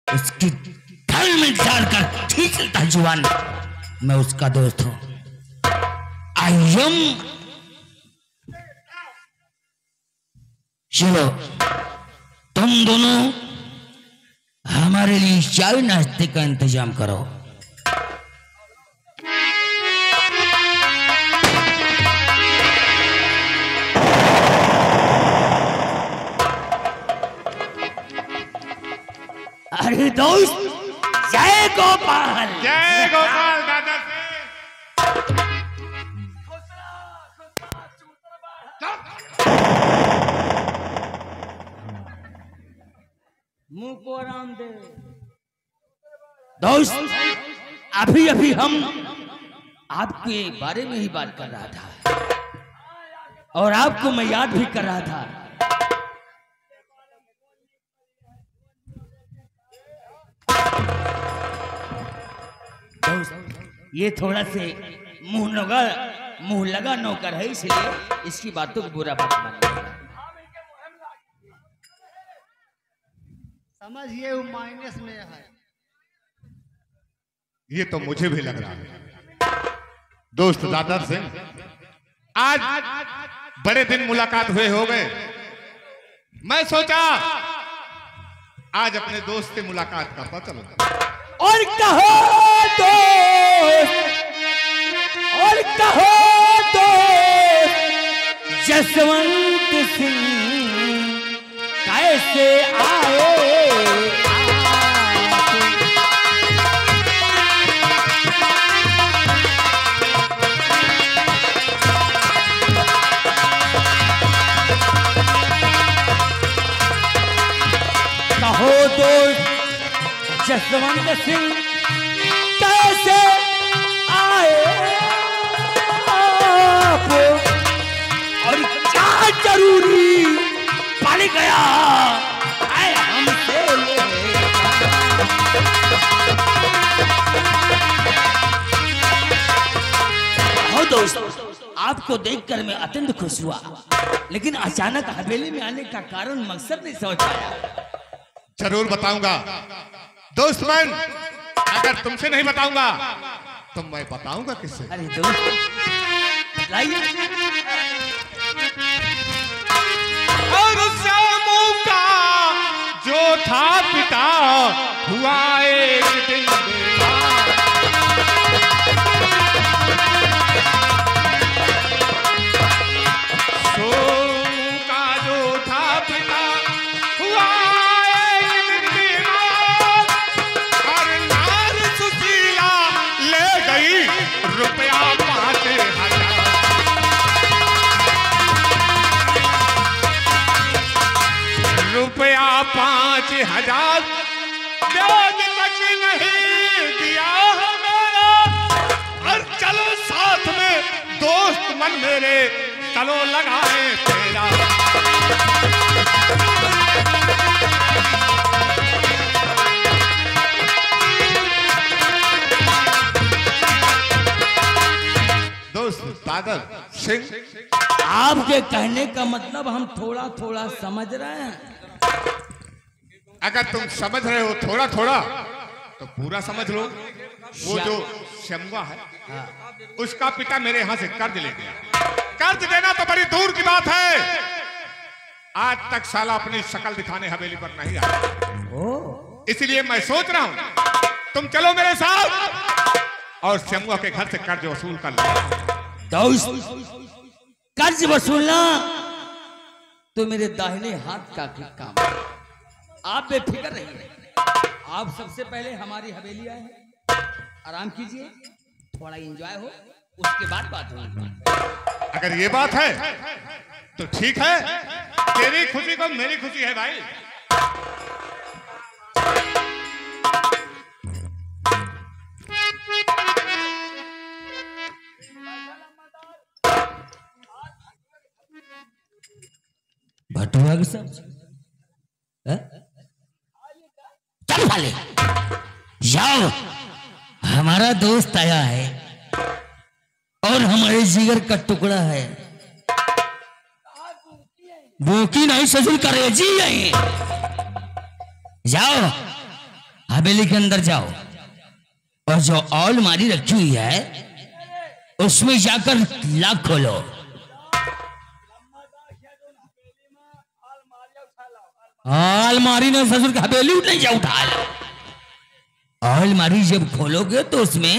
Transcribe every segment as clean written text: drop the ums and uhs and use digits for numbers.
उसकी धल में डालकर ठीक चलता जुबान। मैं उसका दोस्त हूं। I am. चलो तुम दोनों हमारे लिए चाय नाश्ते का इंतजाम करो। अरे दोस्त, जय गोपाल। जय गोपाल दादा से। मुंह को आराम दे। दोस्त, अभी अभी हम आपके बारे में ही बात कर रहा था और आपको मैं याद भी कर रहा था। ये थोड़ा से मुंह लगा नौकर है, इसलिए इसकी बातों को बुरा मत मानिएगा। समझिए वो माइनस में है। ये तो मुझे भी लग रहा है। दोस्त दादर सिंह, आज बड़े दिन मुलाकात हुए हो गए। मैं सोचा आज अपने दोस्त से मुलाकात का पता लगा। और कहो जसवंत सिंह कैसे आए। कहो दोस्त जसवंत सिंह कैसे आए आप, और क्या जरूरी पड़ गया है हमसे। हो दोस्त, आपको देखकर मैं अत्यंत खुश हुआ, लेकिन अचानक हवेली में आने का कारण मकसद नहीं समझ आया। जरूर बताऊंगा दोस्त मन, अगर तुमसे नहीं बताऊंगा तो मैं बताऊंगा किससे। अरे दोस्त लाइए। और श्यामू का जो था पिता हुआ एक दिन बीमार। सोमू का जो था पिता हुआ एक दिन बीमार, और नार सुशीला ले गई रुपया 5,000। रुपया 5,000 ब्याज तक नहीं दिया हमारा। और चलो साथ में दोस्त मन मेरे, चलो लगाए तेरा। दोस्त दादर सिंह, आपके कहने का मतलब हम थोड़ा थोड़ा समझ रहे हैं। अगर तुम समझ रहे हो थोड़ा थोड़ा तो पूरा समझ लो। वो जो शम्बा है, उसका पिता मेरे यहां से कर्ज ले गया। कर्ज देना तो बड़ी दूर की बात है, आज तक साला अपनी शक्ल दिखाने हवेली पर नहीं आया। इसलिए मैं सोच रहा हूं तुम चलो मेरे साथ और शम्बा के घर से कर्ज वसूल कर लो। दोस्त, कर्ज वसूलना तो मेरे दाहिने हाथ का काम है। आप बेफिक्र रहिए। आप सबसे पहले हमारी हवेली आए हैं, आराम कीजिए, थोड़ा एंजॉय हो, उसके बाद बात होगी। अगर ये बात है तो ठीक है, तेरी खुशी को मेरी खुशी है भाई। भटुआ के सब चल साले, जाओ, हमारा दोस्त आया है और हमारे जिगर का टुकड़ा है। बोकी नहीं ससुर करेजी नहीं। जाओ हवेली के अंदर जाओ और जो अलमारी रखी हुई है उसमें जाकर लाख खोलो। अलमारी ने ससुर की हवेली नहीं जा उठा लो। अलमारी जब खोलोगे तो उसमें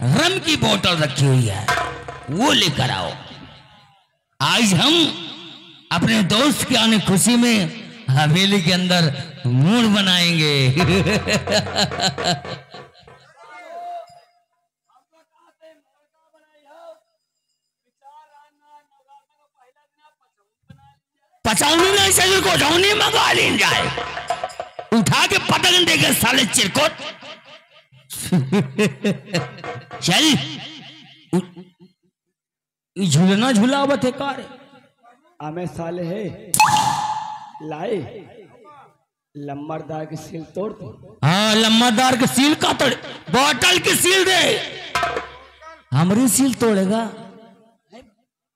रम की बोतल रखी हुई है, वो लेकर आओ। आज हम अपने दोस्त के आने खुशी में हवेली के अंदर मूड बनाएंगे। पचौनी नहीं ससुर को झौनी मंगा ली जाए, उठा के पटक देके साले चिरकोट। चल झूलना झूलावत है कार हमें साले है लाए लम्बरदार की सील तोड़ दे। हाँ लम्बादार के सील का तोड़, बोतल की सील दे। हमारी सील तोड़ेगा,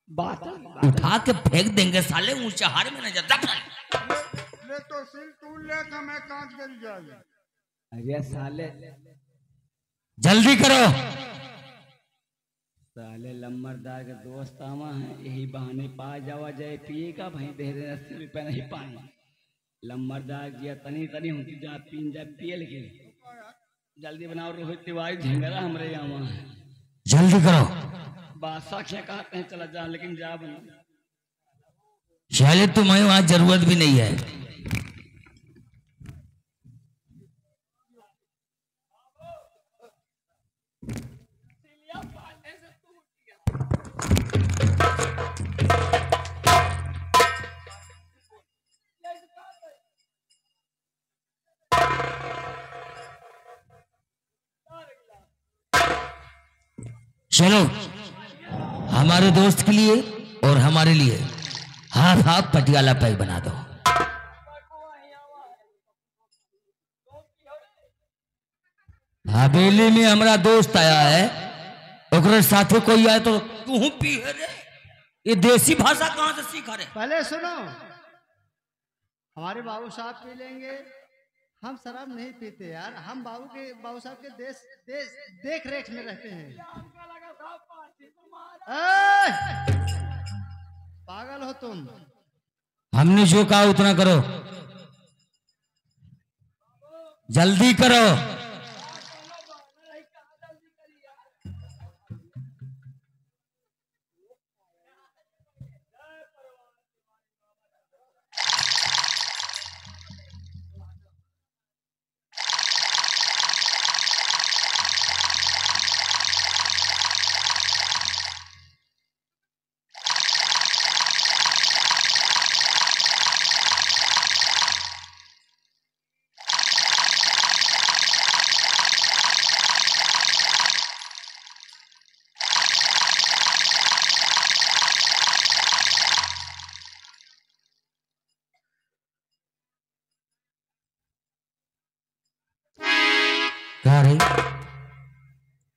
बात उठा के फेंक देंगे साले ऊंचे हार में न जाता। ले तो सिल तू ले का मैं कांच कर जाएगा। अरे साले जल्दी करो। साले लम्बरदार के दोस्त आवा है, यही बहाने पा जावा जाए पिएगा भाई दे दे 80 रुपया नहीं पाए। लम्बरदार जिया तनी तनी होती जा पीन जा पियल के जल्दी बनाओ। रोहित तिवारी झंगरा हमरे यहाँ है, जल्दी करो। बादशाह क्या कहते हैं चला जा, लेकिन जा बना शायद तुम्हें वहां जरूरत भी नहीं है। चलो हमारे दोस्त के लिए और हमारे लिए हाफ हाफ पटियाला पैक बना दो। हवेली में हमारा दोस्त आया है, ओकरे साथे कोई आए तो तू पी है रे। ये देसी भाषा कहां से सीखा रे? पहले सुनो, हमारे बाबू साहब पी लेंगे, हम शराब नहीं पीते यार। हम बाबू साहब के देख रेख में रहते हैं। पागल हो तुम। हमने जो कहा उतना करो, जल्दी करो। क्या रे?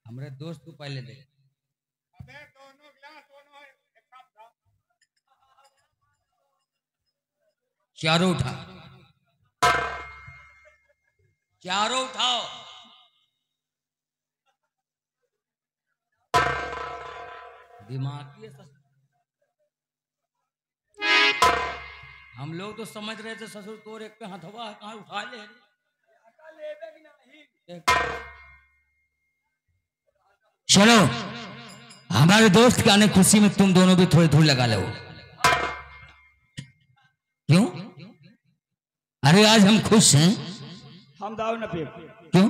हमारे दोस्त को पहले दे। अबे दोनों गिलास दोनों एक साथ था। चारों उठा, चारों उठाओ। दिमागी है। हम लोग तो समझ रहे थे ससुर तोर एक पे हथवा है, कहाँ उठा ले। चलो हमारे दोस्त के आने खुशी में तुम दोनों भी थोड़ी थोड़ी लगा लो। क्यों? अरे आज हम खुश हैं। हम दारू न पिए। क्यों?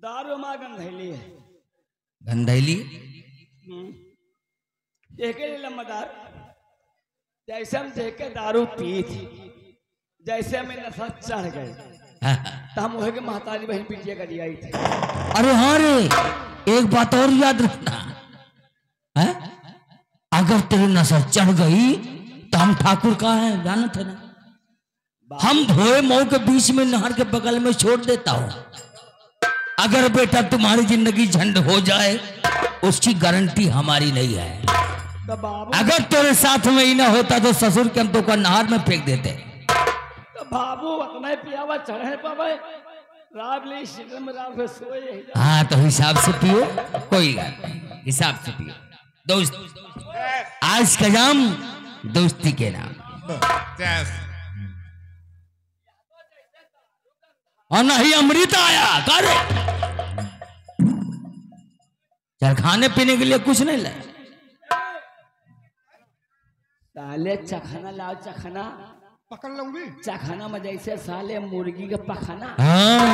दारू हमारा गंधैली है। गंधैली? देखे लम्बादार, जैसे हम देखे दारू पी थी, जैसे हमें नशा चढ़ गए तो हम वही के महतारी बहन पीटिया कर आई थी। अरे हाँ रे, एक बात और याद रखना है, अगर तेरी नशा चढ़ गई तो हम ठाकुर का है जानते है ना। हम धोए मऊ के बीच में नहर के बगल में छोड़ देता हूं। अगर बेटा तुम्हारी जिंदगी झंड हो जाए उसकी गारंटी हमारी नहीं है। तो बाबू, अगर तेरे साथ में ही ना होता तो ससुर के हम तो नहर में फेंक देते। तो बाबू उतना ही पियावा चढ़े पावे राब ले शिकम राब के सोए हाँ तो हिसाब से पियो, कोई बात नहीं, हिसाब से पियो दोस्त। आज का जाम दोस्ती के नाम, और नहीं अमृत आया करे। चल खाने पीने के लिए कुछ नहीं लाया। साले चखना लाओ, चखना पकड़ लूंगी। चखना में जैसे साले मुर्गी का पखना। हाँ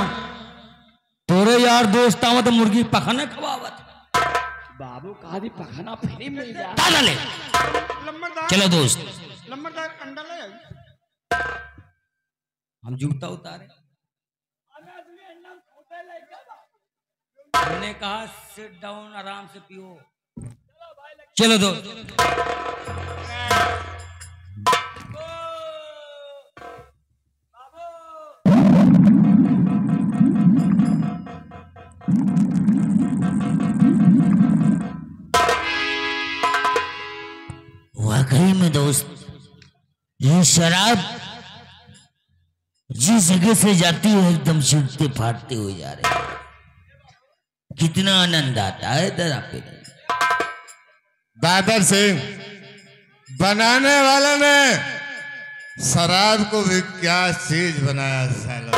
तोरे यार दोस्त आओ तो मुर्गी पखाना खवावत। बाबू कहा भी पखना फ्री मिल जाए। डाला ले, चलो दोस्त लंबरदार अंडा ले। हम जूता उतारे। हमने कहा सिट डाउन, आराम से पियो। चलो दोस्त। वाकई में दोस्त ये शराब जिस जगह से जाती है एकदम छूटते फाटते हुए जा रहे हैं। कितना आनंद आता है दरा पे। दादर सिंह बनाने वाले ने शराब को भी क्या चीज बनाया साला।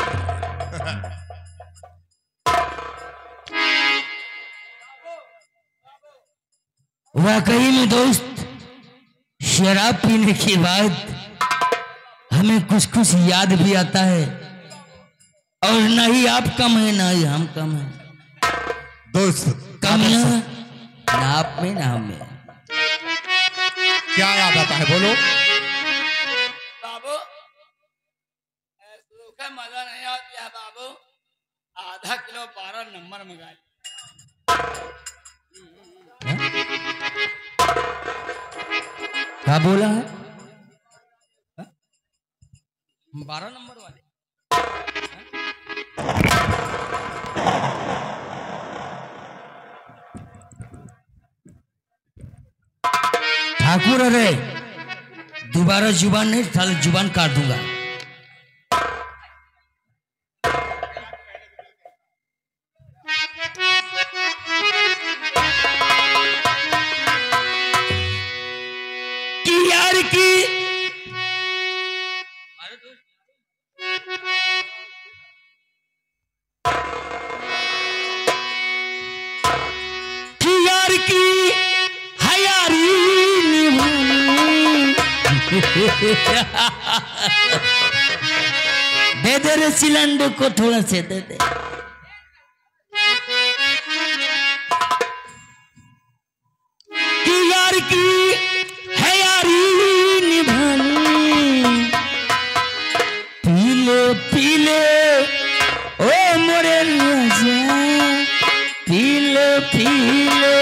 वाकई में दोस्त शराब पीने के बाद हमें कुछ कुछ याद भी आता है, और ना ही आप कम है ना ही हम कम है दोस्त। कम है ना आप में ना हम में। क्या याद आता है बोलो। बाबू सूखा मजा नहीं आता है बाबू। आधा किलो 12 नंबर मंगा। क्या बोला है? 12 नंबर वाले। ठाकुर अरे दोबारा जुबान नहीं, साले जुबान काट दूंगा। दे दे रे सिलेंडर को थोड़ा से दे दे। कि यार की है यारी निभानी। पीले पीले ओ मोरे राजा, पीले पीले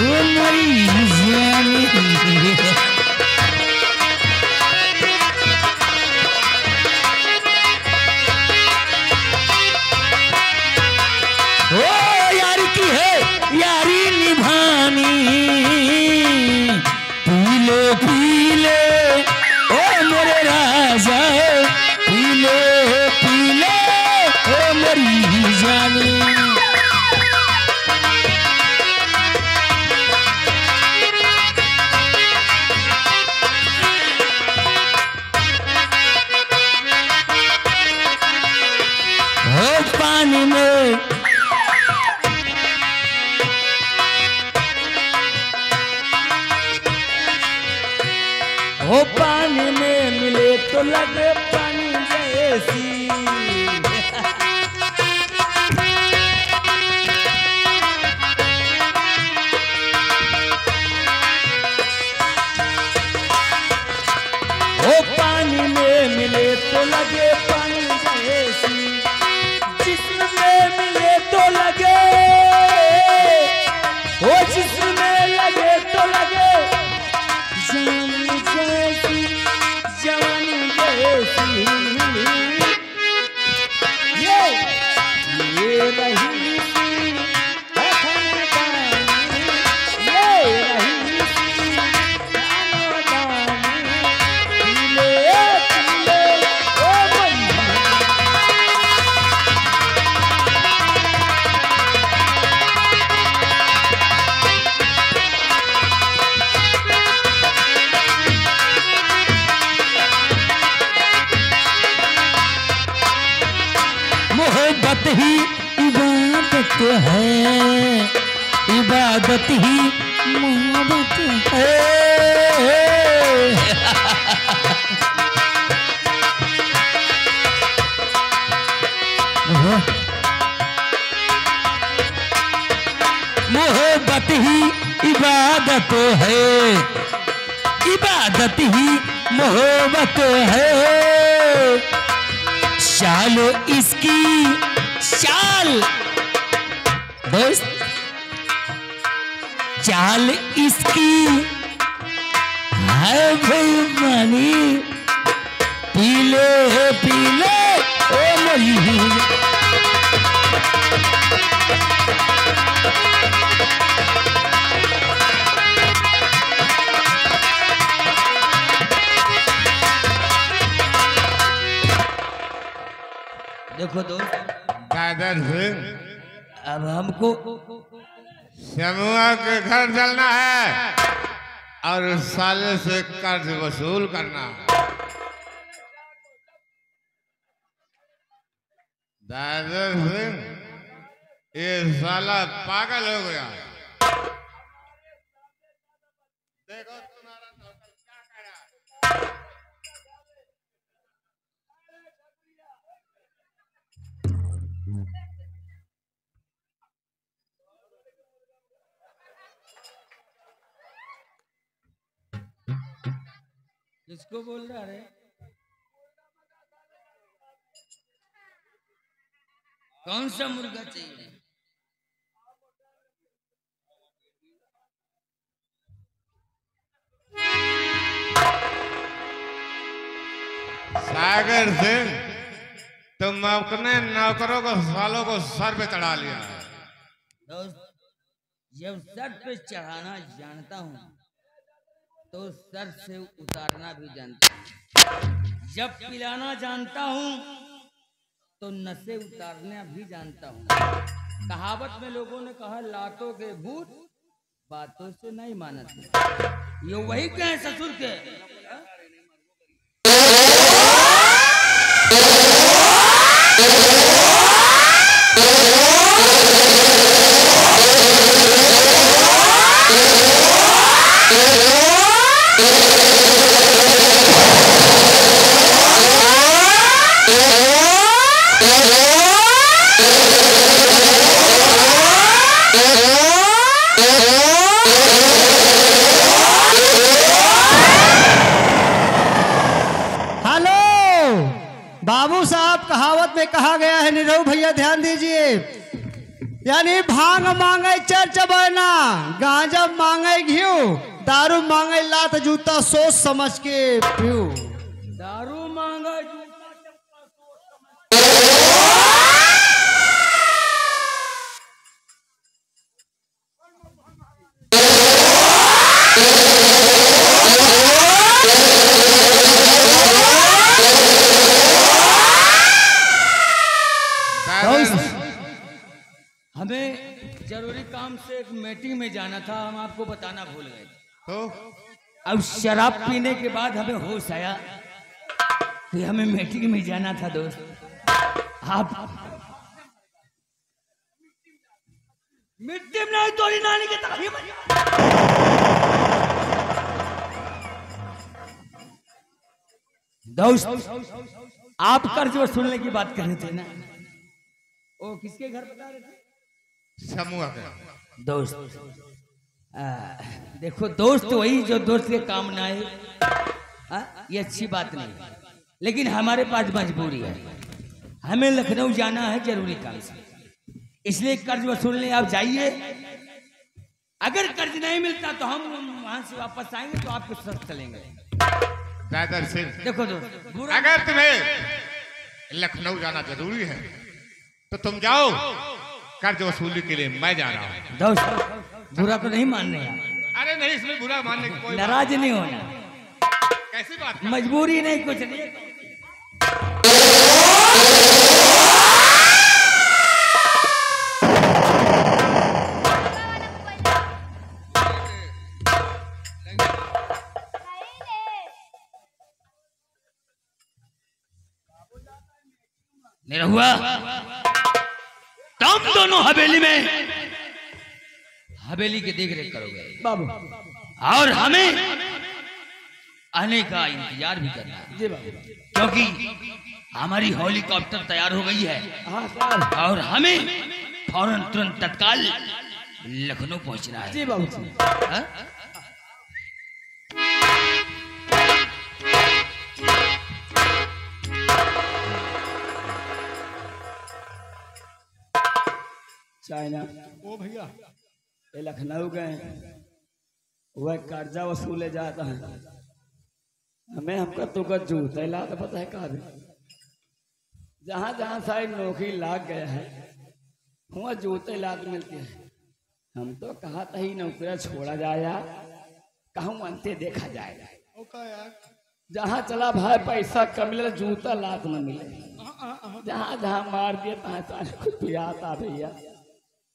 ओ मोरी जानी। पानी में वो पानी में मिले तो लगे पानी जैसी। वो पानी में मिले तो लगे पानी जैसी। जिसमें मिले तो लगे, वो जिसमें लगे तो लगे जान जैसी, जान जैसी। मोहब्बत ही इबादत है, इबादत ही मोहब्बत है। मोहब्बत ही इबादत है, इबादत ही मोहब्बत है। शाल इसकी शाल दोस्त, चाल इसकी है बेईमानी, पीले पीले ओ मोही। देखो दोस्त, दादर सिंह, अब हमको शमुआ के घर चलना है और उस साले से कर्ज वसूल करना है। दादर सिंह, ये साला पागल हो गया। देखो तुम्हारा नौकर क्या कर रहा है। किसको बोल रहा है? कौन सा मुर्गा चाहिए? सागर सिंह, तुम अपने नौकरों को सालों को सर पे चढ़ा लिया है। दोस्त, जब सर पे चढ़ाना जानता हूँ तो सर से उतारना भी जानता हूँ। जब पिलाना जानता हूँ तो नशे उतारना भी जानता हूँ। कहावत में लोगों ने कहा, लातों के भूत बातों से नहीं मानते। ये वही कहे ससुर के। बाबू साहब, कहावत में कहा गया है, निरहु भैया ध्यान दीजिए, यानी भांग मांगे चर चबैना, गांजा मांगे घियो, दारू मांगे लात जूता, सोच समझ के पियो। दारू मांगे हमें जरूरी काम से एक मीटिंग में जाना था, हम आपको बताना भूल गए। तो अब शराब पीने के बाद हमें होश आया कि हमें मीटिंग में जाना था। दोस्त, आप मिट्टी में नहीं तोड़ी नानी की तारीफ। दोस्त, आप कर्ज वसूलने की बात कर रहे थे ना? ओ किसके घर बता रहे थे? समूह का। दोस्त, देखो दोस्त वही जो दोस्त के काम ना आए, ये अच्छी बात नहीं, लेकिन हमारे पास मजबूरी है, हमें लखनऊ जाना है जरूरी काम से, इसलिए कर्ज वसूलने आप जाइए। अगर कर्ज नहीं मिलता तो हम वहां से वापस आएंगे तो आपके साथ चलेंगे। दादर सिंह, देखो दोस्त, अगर तुम्हें लखनऊ जाना जरूरी है तो तुम जाओ, कर्ज वसूली के लिए मैं जा रहा हूँ। दोस्त, बुरा तो नहीं मानने यार। अरे नहीं, इसमें बुरा मानने की कोई नाराज नहीं होना, कैसी बात? मजबूरी नहीं, कुछ नहीं। निरहुआ, तुम दोनों हवेली की देख रेख करोगे बाबू। और हमें आने का इंतजार भी करना है जी बाबू। क्योंकि हमारी हेलीकॉप्टर तैयार हो गई है हाँ सर। और हमें फौरन तुरंत तत्काल लखनऊ पहुंचना है। जी बाबू जी। हाँ? चाइना ओ भैया ये लखनऊ गए, वह कर्जा वसूले जाता है, हमें हमका तो का जूता ला तो पता है कहा जहाँ जहाँ सारी नौकरी लाग गया है वहाँ जूते लाद मिलते हैं। हम तो कहा था ही नौकरियाँ छोड़ा जाया, कहूँ अंते देखा जाएगा। जहाँ चला भाई पैसा कम मिले जूता लात न मिले, जहाँ जहाँ मार दिया तहाँ सारे खुद भी आता भैया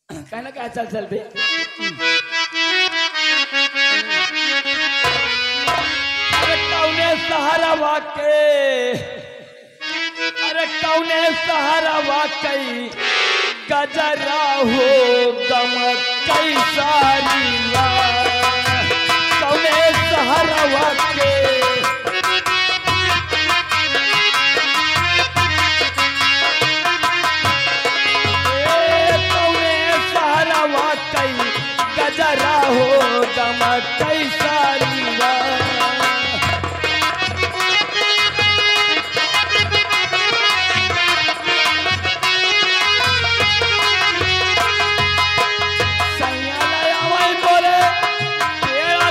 कहना क्या चल चलते। अरे कौने सहारा वाकई, अरे कौने सहारा वाकई गजरा हो गम कई सारी ला, कौने सहारा वाकई गजरा हो गम कई सारी बोले पेड़ा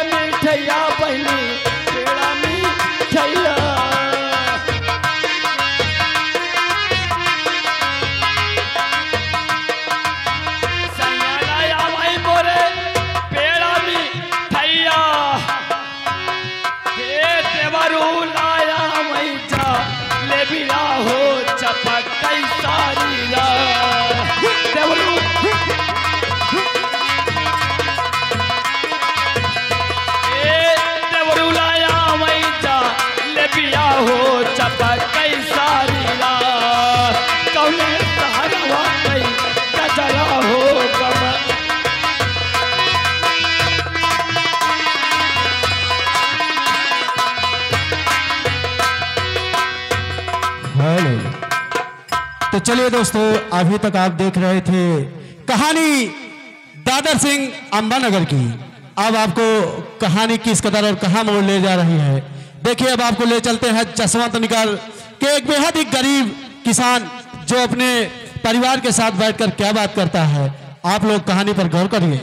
मिठैया बहनी पेड़ा मिठैया हो चपक कई सारी देवरू लाया वही जा ले बिया हो चपक कई सारी कौने सहारा वाकई गजरा हो गम। तो चलिए दोस्तों, अभी तक आप देख रहे थे कहानी दादर सिंह अंबानगर की। अब आपको कहानी किस कदर और कहां मोड़ ले जा रही है देखिए। अब आपको ले चलते हैं जसवंत निकाल के एक बेहद ही गरीब किसान जो अपने परिवार के साथ बैठकर क्या बात करता है। आप लोग कहानी पर गौर करिए।